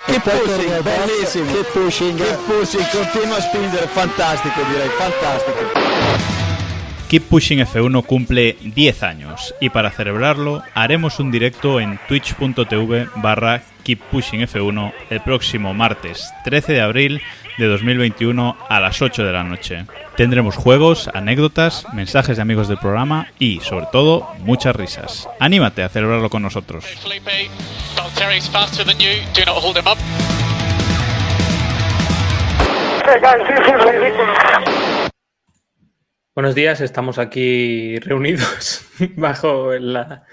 Che pushing, bellissimo. Che pushing, continua a spingere, fantastico direi, fantastico. Keep Pushing F1 cumple 10 años y para celebrarlo haremos un directo en twitch.tv/KeepPushingF1 el próximo martes 13 de abril de 2021 a las 8 de la noche. Tendremos juegos, anécdotas, mensajes de amigos del programa y, sobre todo, muchas risas. Anímate a celebrarlo con nosotros. Buenos días, estamos aquí reunidos bajo la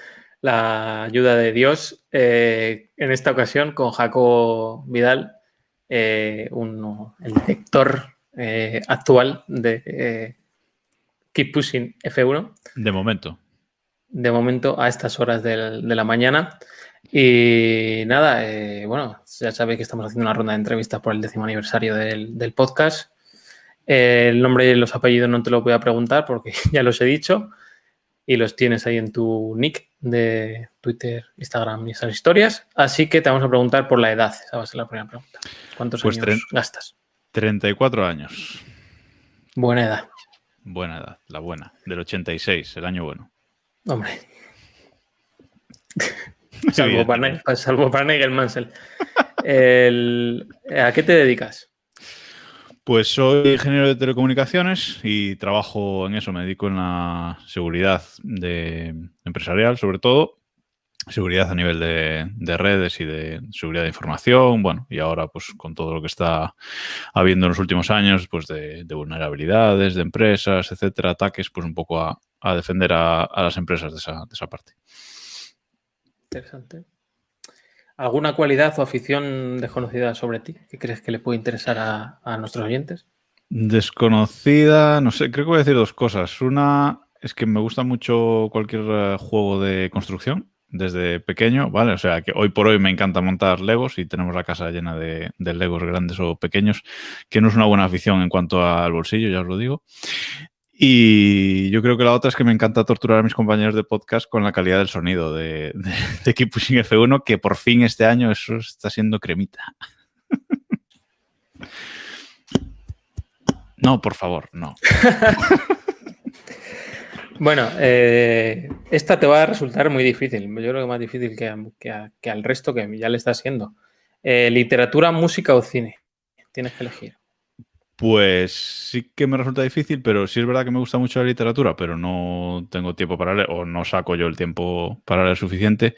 ayuda de Dios, en esta ocasión con Jacobo Vidal, el director actual de Keep Pushing F1. De momento. De momento, a estas horas de la mañana. Y nada, bueno, ya sabéis que estamos haciendo una ronda de entrevistas por el 10º aniversario del podcast. El nombre y los apellidos no te lo voy a preguntar porque ya los he dicho y los tienes ahí en tu nick de Twitter, Instagram y esas historias. Así que te vamos a preguntar por la edad. Esa va a ser la primera pregunta. ¿Cuántos años gastas? 34 años. Buena edad. Buena edad, la buena. Del 86, el año bueno. Hombre. Salvo para Nigel Mansell. ¿A qué te dedicas? Pues soy ingeniero de telecomunicaciones y trabajo en eso, me dedico en la seguridad empresarial, sobre todo, seguridad a nivel de redes y de seguridad de información, bueno, y ahora pues con todo lo que está habiendo en los últimos años, pues de vulnerabilidades, de empresas, etcétera, ataques, pues un poco a defender a las empresas de esa parte. Interesante. ¿Alguna cualidad o afición desconocida sobre ti que crees que le puede interesar a nuestros oyentes? Desconocida, no sé, creo que voy a decir dos cosas. Una es que me gusta mucho cualquier juego de construcción desde pequeño, ¿vale? O sea, que hoy por hoy me encanta montar Legos y tenemos la casa llena de Legos grandes o pequeños, que no es una buena afición en cuanto al bolsillo, ya os lo digo. Y yo creo que la otra es que me encanta torturar a mis compañeros de podcast con la calidad del sonido de Keep Pushing F1, que por fin este año eso está siendo cremita. No, por favor, no. Bueno, esta te va a resultar muy difícil. Yo creo que más difícil que al resto, que ya le está siendo. Literatura, música o cine. Tienes que elegir. Pues sí que me resulta difícil, pero sí es verdad que me gusta mucho la literatura, pero no tengo tiempo para leer, o no saco yo el tiempo para leer suficiente.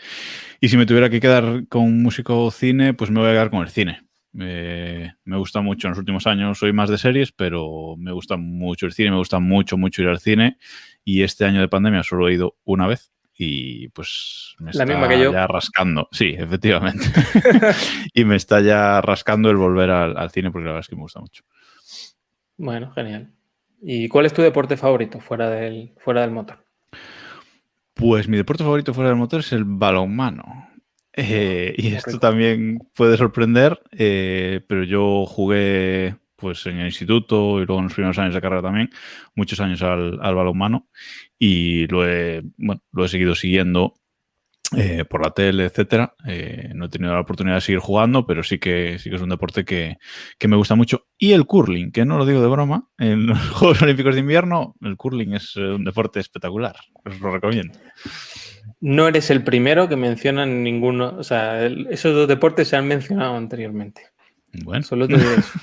Y si me tuviera que quedar con música o cine, pues me voy a quedar con el cine. Me gusta mucho en los últimos años, soy más de series, pero me gusta mucho el cine, me gusta mucho ir al cine. Y este año de pandemia solo he ido una vez y pues me La está misma que yo. ya rascando. Sí, efectivamente. Y me está ya rascando el volver al cine porque la verdad es que me gusta mucho. Bueno, genial. ¿Y cuál es tu deporte favorito fuera del motor? Pues mi deporte favorito fuera del motor es el balonmano. Y esto también puede sorprender, pero yo jugué pues en el instituto y luego en los primeros años de carrera también, muchos años al balonmano y lo he seguido siguiendo por la tele, etcétera. No he tenido la oportunidad de seguir jugando, pero sí que es un deporte que me gusta mucho. Y el curling, que no lo digo de broma, en los Juegos Olímpicos de Invierno, el curling es un deporte espectacular. Os lo recomiendo. No eres el primero que mencionan ninguno. O sea, esos dos deportes se han mencionado anteriormente. Bueno. Solo te diré eso.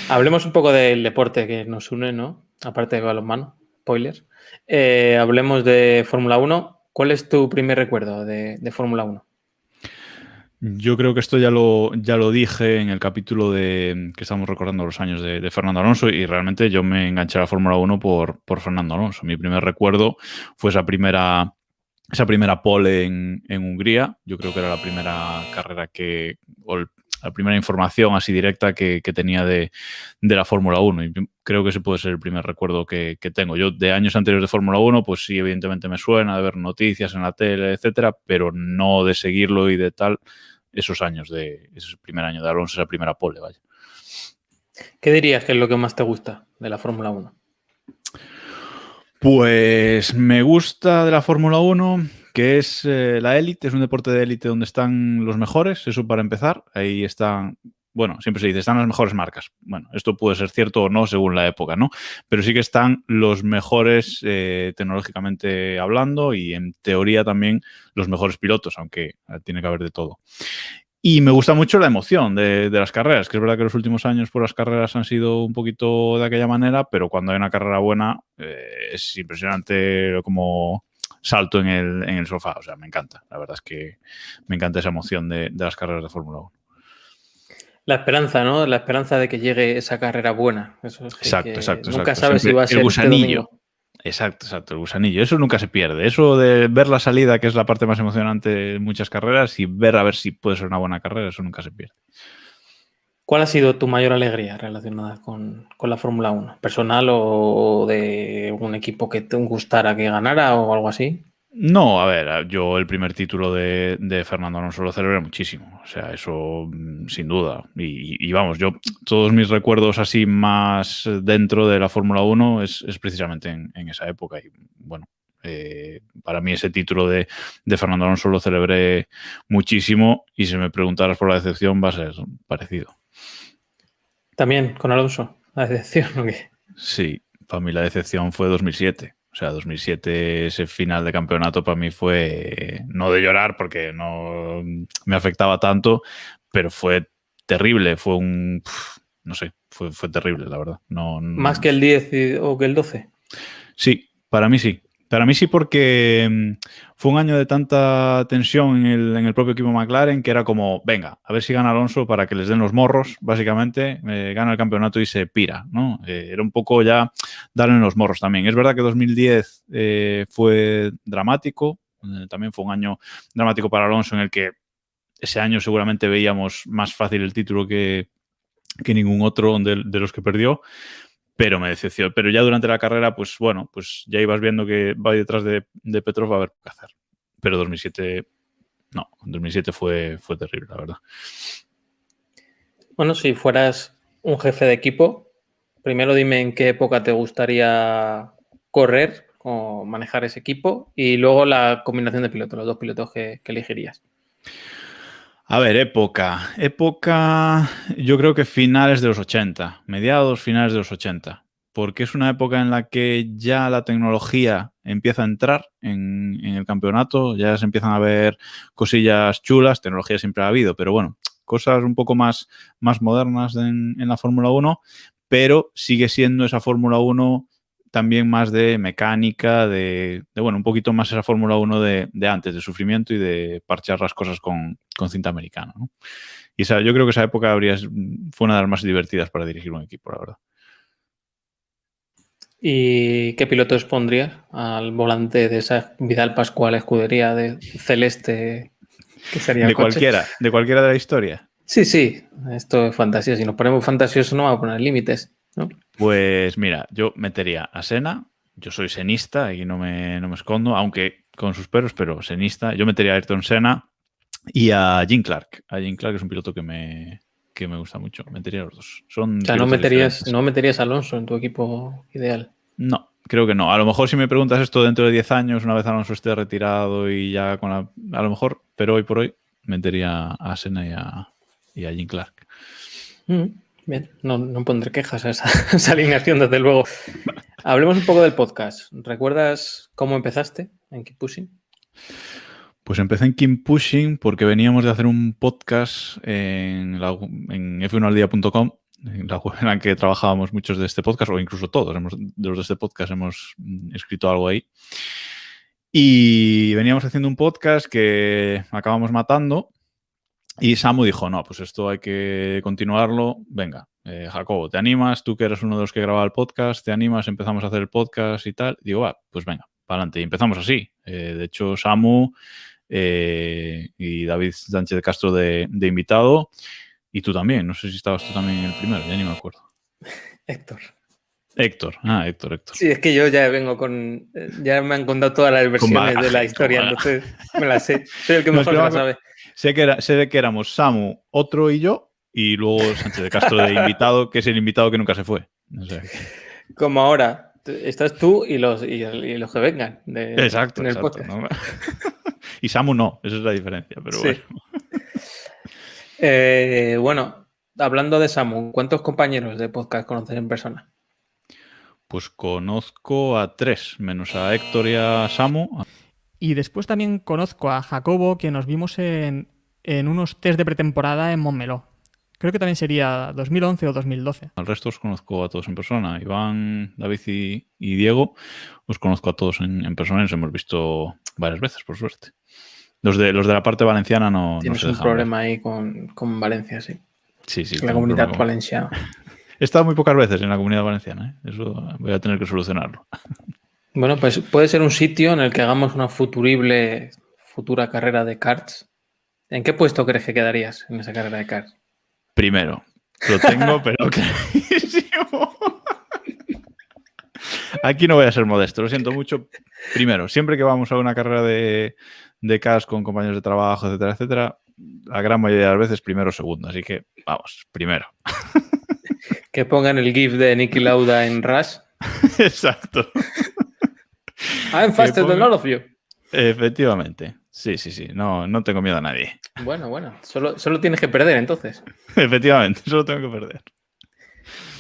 Hablemos un poco del deporte que nos une, ¿no? Aparte de balonmano, spoilers. Hablemos de Fórmula 1. ¿Cuál es tu primer recuerdo de Fórmula 1? Yo creo que esto ya lo dije en el capítulo que estamos recordando los años de Fernando Alonso y realmente yo me enganché a la Fórmula 1 por Fernando Alonso. Mi primer recuerdo fue esa primera pole en Hungría. Yo creo que era la primera carrera la primera información así directa que tenía de la Fórmula 1 y creo que ese puede ser el primer recuerdo que tengo. Yo de años anteriores de Fórmula 1 pues sí, evidentemente me suena de ver noticias en la tele, etcétera, pero no de seguirlo y de tal esos años ese primer año de Alonso, esa primera pole, vaya. ¿Qué dirías que es lo que más te gusta de la Fórmula 1? Pues me gusta de la Fórmula 1 que es la élite, es un deporte de élite donde están los mejores, eso para empezar. Ahí están, bueno, siempre se dice, están las mejores marcas. Bueno, esto puede ser cierto o no según la época, ¿no? Pero sí que están los mejores tecnológicamente hablando y en teoría también los mejores pilotos, aunque tiene que haber de todo. Y me gusta mucho la emoción de las carreras, que es verdad que los últimos años por las carreras han sido un poquito de aquella manera, pero cuando hay una carrera buena es impresionante como salto en el sofá. O sea, me encanta. La verdad es que me encanta esa emoción de las carreras de Fórmula 1. La esperanza, ¿no? La esperanza de que llegue esa carrera buena. Eso es Exacto. Nunca sabes si va a ser el gusanillo. este domingo. Exacto, el gusanillo. Eso nunca se pierde. Eso de ver la salida, que es la parte más emocionante en muchas carreras, y ver a ver si puede ser una buena carrera, eso nunca se pierde. ¿Cuál ha sido tu mayor alegría relacionada con la Fórmula 1? ¿Personal o de un equipo que te gustara que ganara o algo así? No, a ver, yo el primer título de Fernando Alonso lo celebré muchísimo. O sea, eso sin duda. Y vamos, yo todos mis recuerdos así más dentro de la Fórmula 1 es precisamente en esa época. Y bueno, para mí ese título de Fernando Alonso lo celebré muchísimo y si me preguntaras por la decepción va a ser parecido. También con Alonso, la decepción, ¿o qué? Sí, para mí la decepción fue 2007. O sea, 2007, ese final de campeonato para mí fue, no de llorar porque no me afectaba tanto, pero fue terrible, fue no sé, fue terrible, la verdad. ¿Más que el 10 o que el 12? Sí, para mí sí. Para mí sí porque fue un año de tanta tensión en el propio equipo McLaren que era como, venga, a ver si gana Alonso para que les den los morros, básicamente, gana el campeonato y se pira, ¿no? Era un poco ya darle en los morros también. Es verdad que 2010 fue dramático, también fue un año dramático para Alonso en el que ese año seguramente veíamos más fácil el título que ningún otro de los que perdió. Pero me decepcionó. Pero ya durante la carrera, pues bueno, pues ya ibas viendo que va detrás de Petrov a ver qué hacer. Pero 2007, no, 2007 fue terrible, la verdad. Bueno, si fueras un jefe de equipo, primero dime en qué época te gustaría correr o manejar ese equipo y luego la combinación de pilotos, los dos pilotos que elegirías. A ver, época, yo creo que finales de los 80, mediados, finales de los 80, porque es una época en la que ya la tecnología empieza a entrar en el campeonato, ya se empiezan a ver cosillas chulas, tecnología siempre ha habido, pero bueno, cosas un poco más modernas en la Fórmula 1, pero sigue siendo esa Fórmula 1 también más de mecánica, de bueno, un poquito más esa Fórmula 1 de antes, de sufrimiento y de parchar las cosas con cinta americana, ¿no? Y yo creo que esa época fue una de las más divertidas para dirigir un equipo, la verdad. ¿Y qué pilotos pondrías al volante de esa Vidal Pascual escudería de celeste que sería de cualquiera de la historia? Sí, esto es fantasía. Si nos ponemos fantasiosos no vamos a poner límites, ¿no? Pues mira, yo metería a Senna, yo soy senista y no me escondo, aunque con sus peros, pero senista. Yo metería a Ayrton Senna y a Jim Clark. A Jim Clark es un piloto que me gusta mucho. Metería a los dos. O sea, no meterías a Alonso en tu equipo ideal. No, creo que no. A lo mejor si me preguntas esto dentro de 10 años, una vez Alonso esté retirado y ya a lo mejor, pero hoy por hoy metería a Senna y a Jim Clark. Bien, no pondré quejas a esa alineación, desde luego. Hablemos un poco del podcast. ¿Recuerdas cómo empezaste en Keep Pushing? Pues empecé en Keep Pushing porque veníamos de hacer un podcast en f1aldia.com, en la web en la que trabajábamos muchos de este podcast, o incluso todos de los de este podcast hemos escrito algo ahí. Y veníamos haciendo un podcast que acabamos matando. Y Samu dijo, no, pues esto hay que continuarlo. Venga, Jacobo, ¿te animas? Tú que eres uno de los que grababa el podcast, ¿te animas? Empezamos a hacer el podcast y tal. Digo, pues venga, para adelante. Y empezamos así. De hecho, Samu y David Sánchez de Castro de invitado. Y tú también. No sé si estabas tú también en el primero, ya ni me acuerdo. Héctor. Héctor. Sí, es que yo ya vengo ya me han contado todas las versiones de la historia, entonces me las sé. Soy el que mejor se la sabe. Sé que éramos Samu, otro y yo, y luego Sánchez de Castro de invitado, que es el invitado que nunca se fue. O sea, como ahora, estás tú y los que vengan. Exacto. Podcast. ¿no? Y Samu no, esa es la diferencia, pero Sí. bueno. Bueno, hablando de Samu, ¿cuántos compañeros de podcast conoces en persona? Pues conozco a 3, menos a Héctor y a Samu. Y después también conozco a Jacobo, que nos vimos en unos test de pretemporada en Montmeló. Creo que también sería 2011 o 2012. Al resto os conozco a todos en persona. Iván, David y Diego os conozco a todos en persona y nos hemos visto varias veces, por suerte. Los de la parte valenciana no Tienes se un dejan problema ver. ahí con Valencia, sí. Sí, La tengo un comunidad problema. valenciana. He estado muy pocas veces en la comunidad valenciana, ¿eh? Eso voy a tener que solucionarlo. Bueno, pues puede ser un sitio en el que hagamos una futura carrera de karts. ¿En qué puesto crees que quedarías en esa carrera de karts? Primero, lo tengo, pero clarísimo. Aquí no voy a ser modesto, lo siento mucho. Primero, siempre que vamos a una carrera de CAS con compañeros de trabajo, etcétera, etcétera, la gran mayoría de las veces primero o segundo. Así que, vamos, primero. Que pongan el GIF de Niki Lauda en Rush. Exacto. I'm faster than all of you. Efectivamente. Sí. No tengo miedo a nadie. Bueno. Solo tienes que perder entonces. Efectivamente, solo tengo que perder.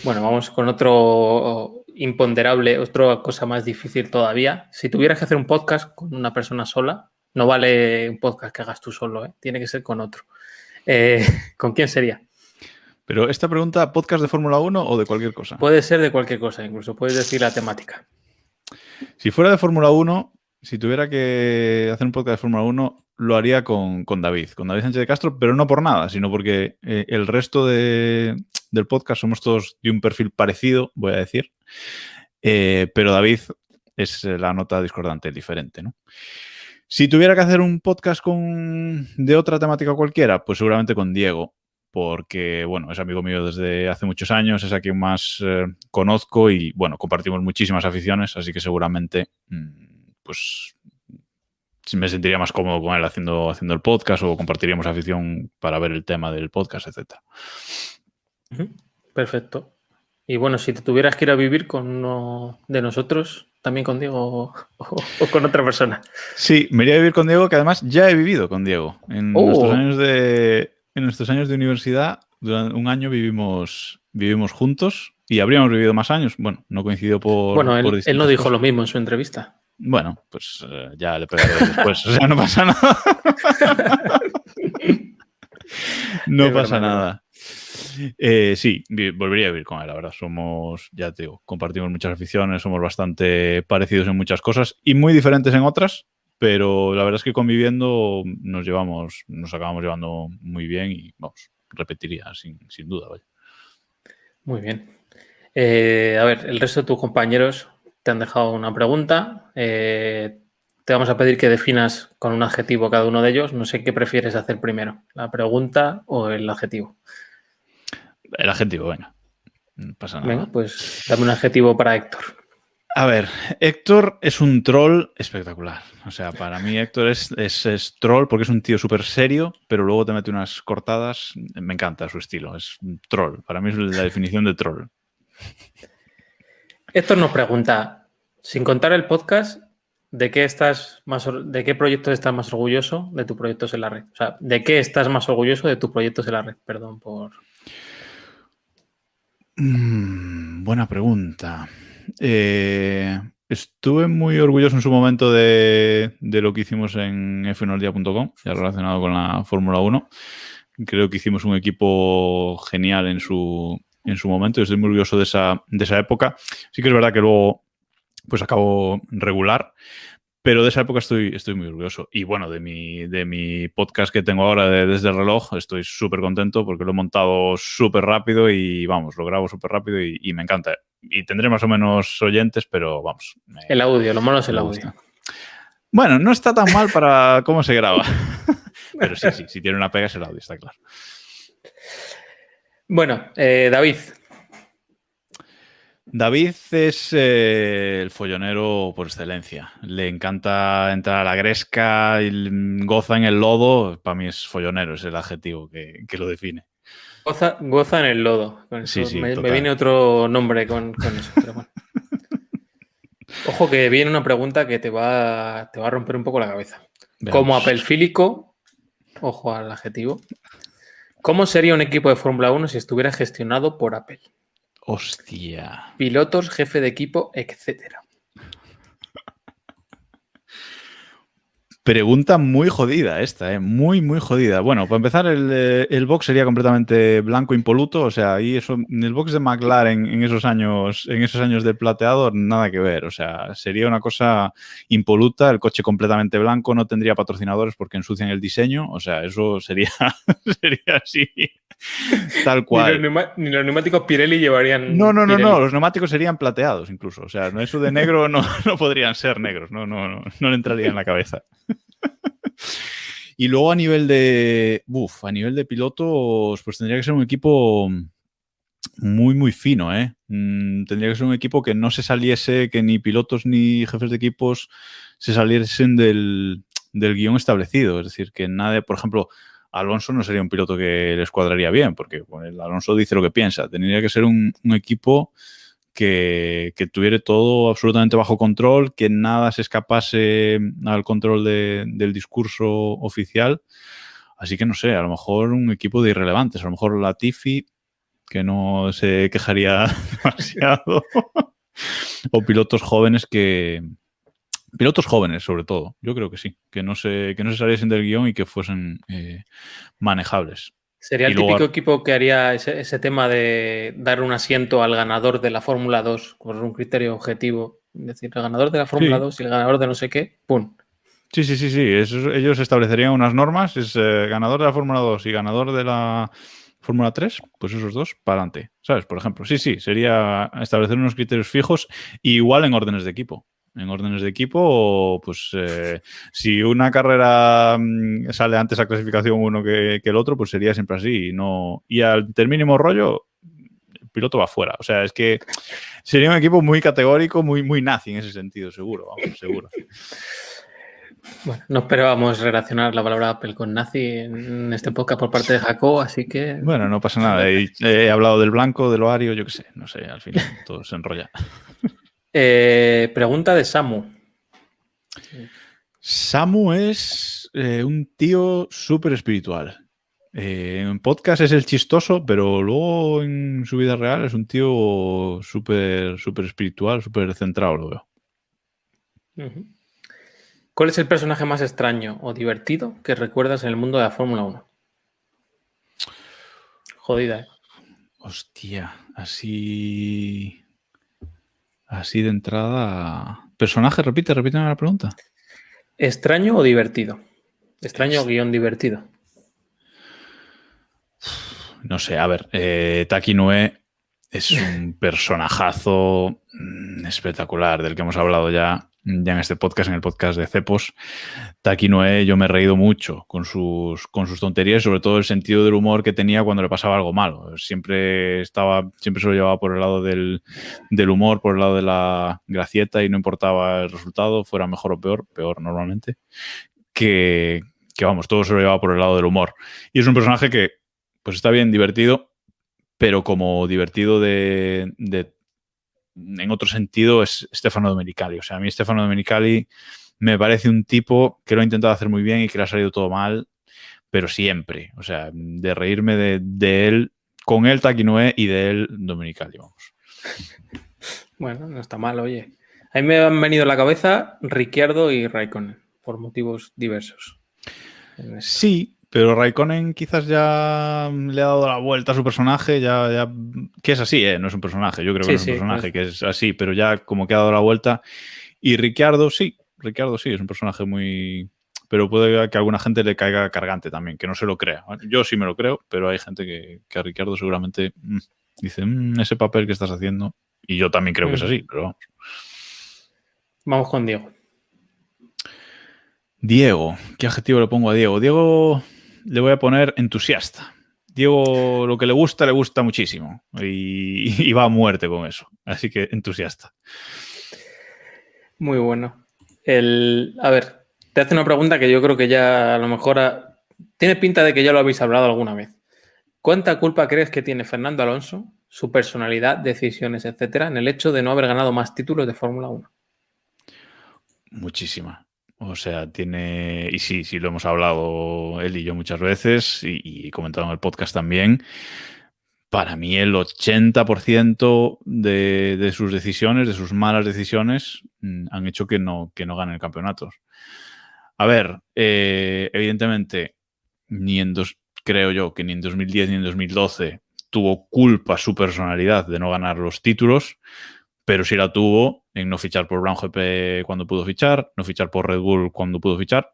Bueno, vamos con otro imponderable, otra cosa más difícil todavía. Si tuvieras que hacer un podcast con una persona sola, no vale un podcast que hagas tú solo, ¿eh? Tiene que ser con otro. ¿Con quién sería? Pero esta pregunta, ¿podcast de Fórmula 1 o de cualquier cosa? Puede ser de cualquier cosa, incluso puedes decir la temática. Si fuera de Fórmula 1, si tuviera que hacer un podcast de Fórmula 1, lo haría con David Sánchez de Castro, pero no por nada, sino porque el resto del podcast somos todos de un perfil parecido, voy a decir, pero David es la nota discordante, diferente, ¿no? Si tuviera que hacer un podcast de otra temática cualquiera, pues seguramente con Diego, porque, bueno, es amigo mío desde hace muchos años, es a quien más conozco y, bueno, compartimos muchísimas aficiones, así que seguramente, pues, me sentiría más cómodo con él haciendo el podcast o compartiríamos afición para ver el tema del podcast, etcétera. Perfecto. Y bueno, si te tuvieras que ir a vivir con uno de nosotros, también con Diego o con otra persona. Sí, me iría a vivir con Diego, que además ya he vivido con Diego. En nuestros años de universidad, durante un año vivimos juntos y habríamos vivido más años. Bueno, no coincidió por... Bueno, por él no dijo cosas. lo mismo en su entrevista. Bueno, pues ya le pegaré después. O sea, no pasa nada. No pasa nada. Sí, volvería a vivir con él, la verdad. Ya te digo, compartimos muchas aficiones, somos bastante parecidos en muchas cosas y muy diferentes en otras, pero la verdad es que conviviendo nos acabamos llevando muy bien y, vamos, repetiría sin duda, vaya. Muy bien. A ver, el resto de tus compañeros te han dejado una pregunta. Te vamos a pedir que definas con un adjetivo cada uno de ellos. No sé qué prefieres hacer primero, la pregunta o el adjetivo. El adjetivo, venga. No pasa nada. Venga, pues dame un adjetivo para Héctor. A ver, Héctor es un troll espectacular. O sea, para mí Héctor es troll porque es un tío súper serio, pero luego te mete unas cortadas. Me encanta su estilo. Es un troll. Para mí es la definición de troll. Héctor nos pregunta, sin contar el podcast, ¿de qué proyectos estás más orgulloso de tu proyectos en la red? O sea, ¿de qué estás más orgulloso de tus proyectos en la red? Perdón por... Buena pregunta. Estuve muy orgulloso en su momento de lo que hicimos en f1aldia.com, ya relacionado con la Fórmula 1. Creo que hicimos un equipo genial en su momento y estoy muy orgulloso de esa época. Sí que es verdad que luego pues acabó regular, pero de esa época estoy muy orgulloso. Y bueno, de mi podcast que tengo ahora Desde el Reloj, estoy súper contento porque lo he montado súper rápido y vamos, lo grabo súper rápido y me encanta. Y tendré más o menos oyentes, pero vamos. El audio, lo malo es el audio. Bueno, no está tan mal para cómo se graba. Pero sí, si tiene una pega es el audio, está claro. Bueno, David. David es el follonero por excelencia. Le encanta entrar a la gresca y goza en el lodo. Para mí es follonero, es el adjetivo que lo define. Goza en el lodo. Sí, me viene otro nombre con eso, pero bueno. Ojo que viene una pregunta que te va a romper un poco la cabeza. Como Veamos. apelfílico, ojo al adjetivo, ¿cómo sería un equipo de Fórmula 1 si estuviera gestionado por Apple? Hostia. Pilotos, jefe de equipo, etcétera. Pregunta muy jodida esta, muy, muy jodida. Bueno, para empezar, el box sería completamente blanco impoluto. O sea, ahí eso, el box de McLaren en esos años de plateado, nada que ver. O sea, sería una cosa impoluta, el coche completamente blanco, no tendría patrocinadores porque ensucian el diseño. O sea, eso sería, sería así, tal cual. Ni los neumáticos Pirelli llevarían No, Pirelli. los neumáticos serían plateados incluso. O sea, eso de negro no, no podrían ser negros. No le entraría en la cabeza. Y luego a nivel de pilotos, pues tendría que ser un equipo muy, muy fino, ¿eh? Tendría que ser un equipo que no se saliese, que ni pilotos ni jefes de equipos se saliesen del guión establecido. Es decir, que nadie, por ejemplo, Alonso no sería un piloto que les cuadraría bien, porque bueno, el Alonso dice lo que piensa. Tendría que ser un equipo que tuviera todo absolutamente bajo control, que nada se escapase al control del discurso oficial. Así que no sé, a lo mejor un equipo de irrelevantes, a lo mejor Latifi, que no se quejaría demasiado, o pilotos jóvenes Pilotos jóvenes, sobre todo, yo creo que sí, que no se saliesen del guión y que fuesen manejables. Sería el Y luego, típico equipo que haría ese tema de dar un asiento al ganador de la Fórmula 2 por un criterio objetivo. Es decir, el ganador de la Fórmula sí, 2 y el ganador de no sé qué, ¡pum! sí. Ellos establecerían unas normas, es ganador de la Fórmula 2 y ganador de la Fórmula 3, pues esos dos, para adelante, ¿sabes? Por ejemplo, sí, sería establecer unos criterios fijos, igual en órdenes de equipo. En órdenes de equipo, pues si una carrera sale antes a clasificación uno que el otro, pues sería siempre así. Y al mínimo rollo, el piloto va fuera. O sea, es que sería un equipo muy categórico, muy, muy nazi en ese sentido, seguro, vamos, seguro. Bueno, no esperábamos relacionar la palabra Apple con nazi en este podcast por parte de Jacob, así que... Bueno, no pasa nada. He hablado del blanco, del ovario, yo qué sé, no sé, al final todo se enrolla. Pregunta de Samu. Samu es un tío súper espiritual. En podcast es el chistoso, pero luego en su vida real es un tío súper súper espiritual, súper centrado, lo veo. Uh-huh. ¿Cuál es el personaje más extraño o divertido que recuerdas en el mundo de la Fórmula 1? Jodida, ¿eh? Hostia, así de entrada... Personaje, repíteme la pregunta. ¿Extraño o divertido? Extraño guión divertido. No sé, a ver, Taki Noé es un personajazo espectacular del que hemos hablado ya en este podcast, en el podcast de Cepos. Taki Noé, yo me he reído mucho con sus tonterías, sobre todo el sentido del humor que tenía cuando le pasaba algo malo. Siempre se lo llevaba por el lado del humor, por el lado de la gracieta y no importaba el resultado, fuera mejor o peor normalmente, que vamos, todo se lo llevaba por el lado del humor. Y es un personaje que pues está bien divertido, pero como divertido en otro sentido es Stefano Domenicali. O sea, a mí Stefano Domenicali me parece un tipo que lo ha intentado hacer muy bien y que le ha salido todo mal, pero siempre. O sea, de reírme de él, con él Taki Noé y de él Domenicali, vamos. Bueno, no está mal, oye. A mí me han venido a la cabeza Ricciardo y Raikkonen, por motivos diversos. Sí, pero Raikkonen quizás ya le ha dado la vuelta a su personaje, ya que es así, no es un personaje, yo creo que no es un personaje, que es así, pero ya como que ha dado la vuelta. Y Ricciardo sí, es un personaje muy... Pero puede que a alguna gente le caiga cargante también, que no se lo crea. Yo sí me lo creo, pero hay gente que a Ricciardo seguramente dice, ese papel que estás haciendo, y yo también creo que es así, pero vamos. Vamos con Diego. Diego, ¿qué adjetivo le pongo a Diego? Diego le voy a poner entusiasta. Diego, lo que le gusta muchísimo y va a muerte con eso. Así que entusiasta. Muy bueno. A ver, te hace una pregunta que yo creo que ya a lo mejor tiene pinta de que ya lo habéis hablado alguna vez. ¿Cuánta culpa crees que tiene Fernando Alonso, su personalidad, decisiones, etcétera, en el hecho de no haber ganado más títulos de Fórmula 1? Muchísima. O sea, tiene... Y sí, lo hemos hablado él y yo muchas veces y comentado en el podcast también. Para mí el 80% de sus decisiones, de sus malas decisiones, han hecho que no gane el campeonato. A ver, evidentemente, creo yo que ni en 2010 ni en 2012 tuvo culpa su personalidad de no ganar los títulos, pero sí la tuvo en no fichar por Brown GP cuando pudo fichar, no fichar por Red Bull cuando pudo fichar,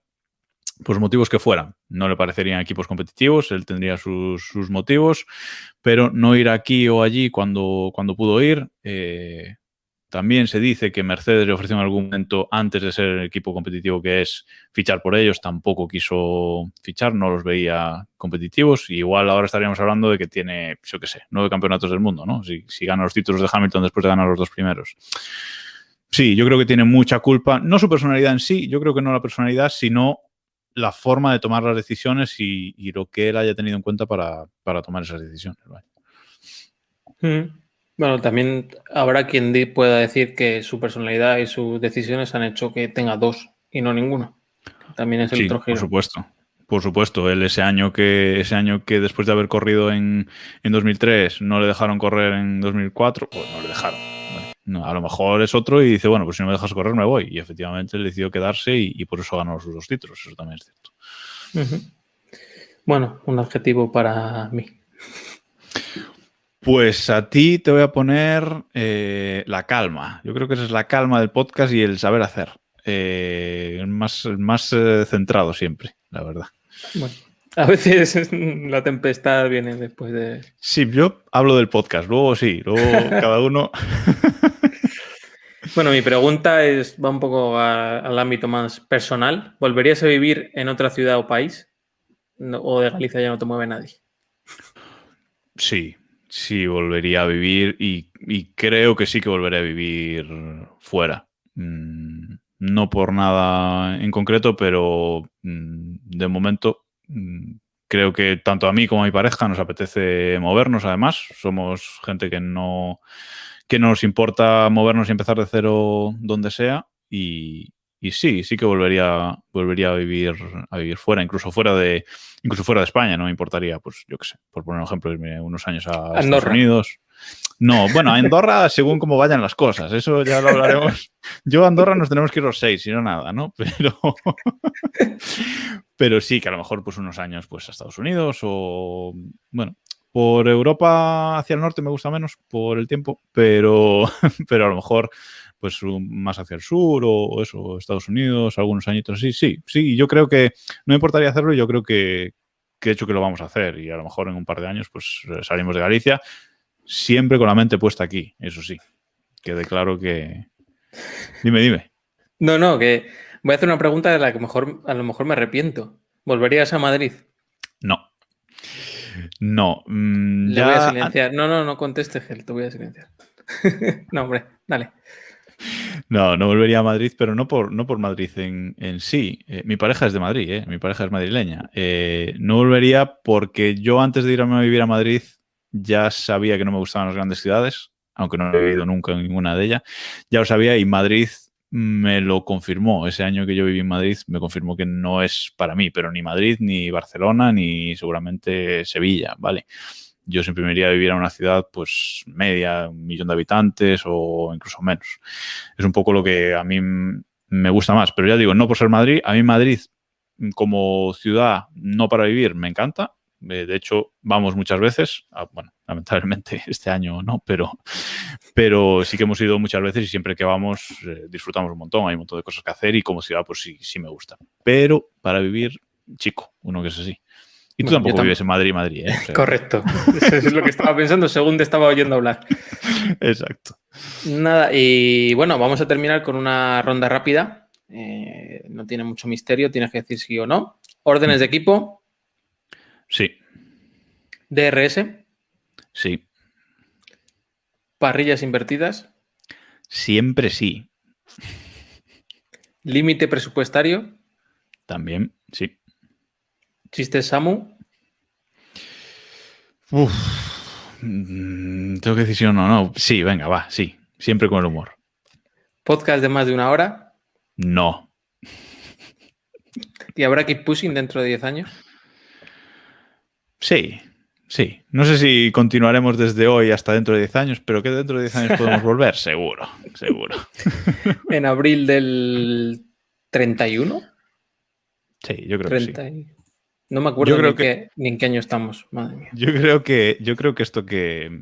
por motivos que fueran. No le parecerían equipos competitivos, él tendría sus motivos, pero no ir aquí o allí cuando pudo ir. También se dice que Mercedes le ofreció en algún momento, antes de ser el equipo competitivo que es, fichar por ellos. Tampoco quiso fichar, no los veía competitivos. Y igual ahora estaríamos hablando de que tiene, yo qué sé, 9 campeonatos del mundo, ¿no? Si gana los títulos de Hamilton después de ganar los 2 primeros. Sí, yo creo que tiene mucha culpa. No su personalidad en sí, yo creo que no la personalidad, sino la forma de tomar las decisiones y lo que él haya tenido en cuenta para tomar esas decisiones. ¿Vale? Bueno, también habrá quien pueda decir que su personalidad y sus decisiones han hecho que tenga 2 y no ninguno. También es el otro giro. Por supuesto. Él ese año que después de haber corrido en 2003 no le dejaron correr en 2004, pues no le dejaron. Bueno, no, a lo mejor es otro y dice, bueno, pues si no me dejas correr me voy. Y efectivamente él decidió quedarse y por eso ganó sus 2 títulos. Eso también es cierto. Bueno, un adjetivo para mí. Pues a ti te voy a poner la calma. Yo creo que esa es la calma del podcast y el saber hacer. Más centrado siempre, la verdad. Bueno, a veces la tempestad viene después de... Sí, yo hablo del podcast. Luego cada uno... Bueno, mi pregunta va un poco al ámbito más personal. ¿Volverías a vivir en otra ciudad o país? ¿O de Galicia ya no te mueve nadie? Sí, volvería a vivir y creo que sí que volveré a vivir fuera. No por nada en concreto, pero de momento creo que tanto a mí como a mi pareja nos apetece movernos. Además, somos gente que no nos importa movernos y empezar de cero donde sea y sí que volvería a vivir fuera, incluso fuera de España. No me importaría, pues yo qué sé, por poner un ejemplo, irme unos años a Estados Unidos. No, bueno, a Andorra según cómo vayan las cosas, eso ya lo hablaremos. Yo a Andorra nos tenemos que ir los 6, si no nada, ¿no? Pero sí que a lo mejor pues unos años pues a Estados Unidos o, bueno, por Europa hacia el norte me gusta menos por el tiempo, pero a lo mejor pues más hacia el sur o eso, Estados Unidos, algunos añitos así. Sí, yo creo que no me importaría hacerlo y yo creo que de hecho que lo vamos a hacer y a lo mejor en un par de años pues salimos de Galicia, siempre con la mente puesta aquí, eso sí. Quede claro que... Dime. No, que voy a hacer una pregunta de la que a lo mejor me arrepiento. ¿Volverías a Madrid? No. Le voy a silenciar. No contestes, Gel, te voy a silenciar. No, hombre, dale. No volvería a Madrid, pero no por Madrid en sí. Mi pareja es de Madrid, mi pareja es madrileña. No volvería porque yo antes de irme a vivir a Madrid ya sabía que no me gustaban las grandes ciudades, aunque no he vivido nunca en ninguna de ellas. Ya lo sabía y Madrid me lo confirmó. Ese año que yo viví en Madrid me confirmó que no es para mí, pero ni Madrid, ni Barcelona, ni seguramente Sevilla, ¿vale? Yo siempre me iría a vivir a una ciudad pues media, 1 millón de habitantes o incluso menos. Es un poco lo que a mí me gusta más. Pero ya digo, no por ser Madrid. A mí Madrid como ciudad no para vivir me encanta. De hecho, vamos muchas veces. Bueno, lamentablemente este año no, pero sí que hemos ido muchas veces y siempre que vamos disfrutamos un montón. Hay un montón de cosas que hacer y como ciudad pues sí me gusta. Pero para vivir, chico, uno que es así. Y tú tampoco vives en Madrid, ¿eh? O sea, correcto. Eso es lo que estaba pensando según te estaba oyendo hablar. Exacto. Nada, y bueno, vamos a terminar con una ronda rápida. No tiene mucho misterio, tienes que decir sí o no. ¿Órdenes de equipo? Sí. ¿DRS? Sí. ¿Parrillas invertidas? Siempre sí. ¿Límite presupuestario? También, sí. ¿Chistes Samu? Tengo que decir sí o no. Sí, venga, va, sí. Siempre con el humor. ¿Podcast de más de 1 hora? No. ¿Y habrá Keep Pushing dentro de 10 años? Sí, sí. No sé si continuaremos desde hoy hasta dentro de 10 años, pero que dentro de 10 años podemos volver, seguro, seguro. ¿En abril del 31? Sí, yo creo que sí. No me acuerdo Yo creo ni en qué año estamos, madre mía. Yo creo que esto que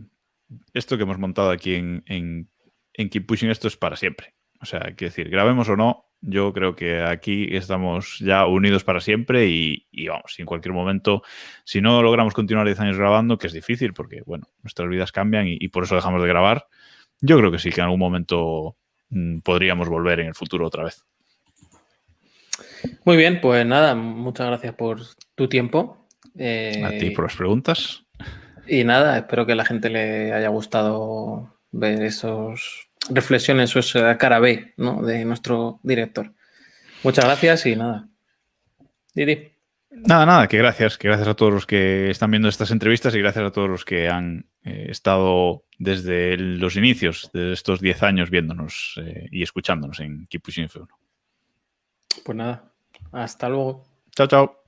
hemos montado aquí en Keep Pushing, esto es para siempre. O sea, quiero decir, grabemos o no, yo creo que aquí estamos ya unidos para siempre y vamos, si en cualquier momento, si no logramos continuar 10 años grabando, que es difícil porque, bueno, nuestras vidas cambian y por eso dejamos de grabar, yo creo que sí, que en algún momento podríamos volver en el futuro otra vez. Muy bien, pues nada, muchas gracias por tu tiempo. A ti por las preguntas. Y nada, espero que a la gente le haya gustado ver esas reflexiones o esa cara B, ¿no?, de nuestro director. Muchas gracias y nada. Didi. Nada, que gracias a todos los que están viendo estas entrevistas y gracias a todos los que han estado desde los inicios de estos 10 años viéndonos y escuchándonos en Keep Pushing F1. Pues nada, hasta luego. Chao, chao.